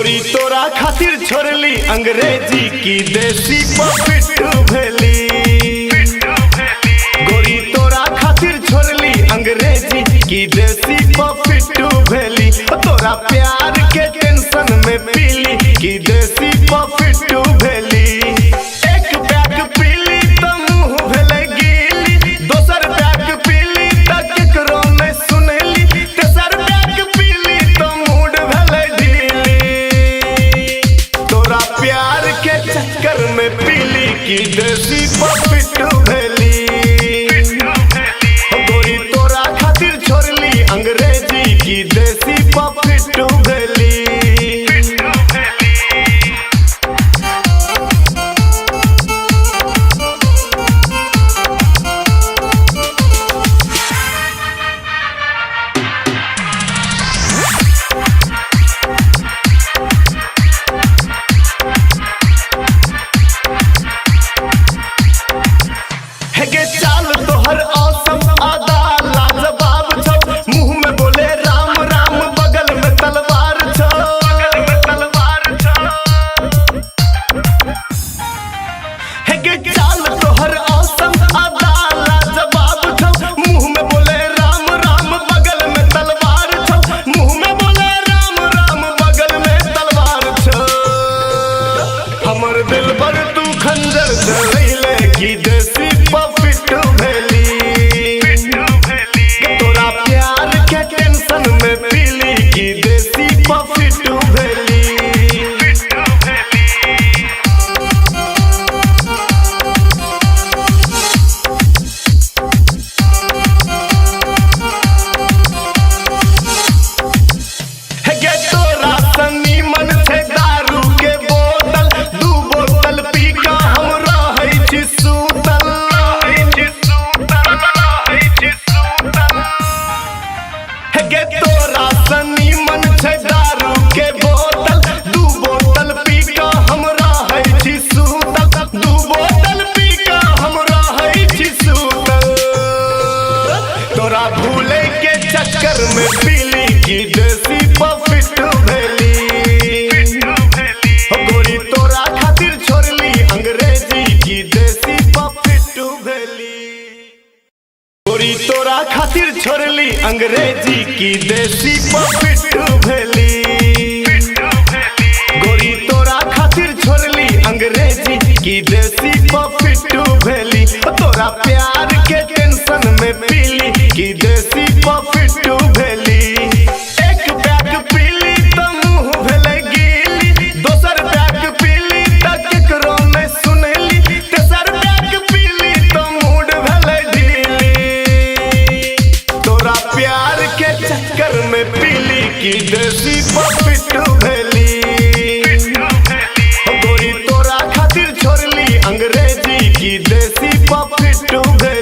गोरी तोरा खातिर छोड़ली अंग्रेजी की देसी पिट्ठू भेली। गोरी तोरा खातिर छोड़ली अंग्रेजी की देसी पिट्ठू भेली। तोरा प्यार के टेंशन में पीली की देसी पिट्ठू भेली। एक पैक पीली तो मुंह भेले गीली, दोसर पैक पीली तो केकरो नहीं सुनली, तेसर पैक पीली तो मूड भेले ढीली। तोरा प्यार के चक्कर में पीली की देसी पिट्ठू भेली। गोरी तोरा खातिर छोड़ली अंग्रेजी की देसी पिट्ठू भेली। चाल तोहर औसम आदा लाजवाब छौ, मुंह में बोले राम राम बगल में तलवार छौ। चाल तोहर औसम आदा लाजवाब छौ, मुंह में बोले राम राम बगल में तलवार छौ। मुंह में बोले राम राम बगल में तलवार छौ। हमर दिल पर तू खंजर चलैले की देसी पिट्ठू भेली। तोरा प्यार के टेंशन में पीली की देसी पिट्ठू भेली। तोरा सनी मन छै दारू के बोतल, दू बोतल पी का हम रहै छी सूतल। तोरा सनी मन छै दारू के बोतल, दू बोतल पी का हम रहै छी सूतल। दू बोतल पी का हम रहै छी सूतल। तोरा भूले के चक्कर में पीली की देसी पिट्ठू भेली। गोरी तोरा खातिर छोड़ली अंग्रेजी की देसी पिट्ठू भेली। गोरी तोरा खातिर छोड़ली अंग्रेजी की देसी पिट्ठू भेली। गोरी तोरा खातिर छोड़ली अंग्रेजी की देसी पिट्ठू भेली। तोरा प्यार के टेंशन में पीली की देसी पिट्ठू भेली। एक पैक पीली तो मुंह भेले गीली, दोसर पैक पीली तो केकरो नहीं सुनली, तेसर पैक पीली तो मूड भेले ढीली। तोरा प्यार के चक्कर में पीली की देसी पिट्ठू भेली। गोरी तोरा खातिर छोड़ली अंग्रेजी की देसी पिट्ठू भेली।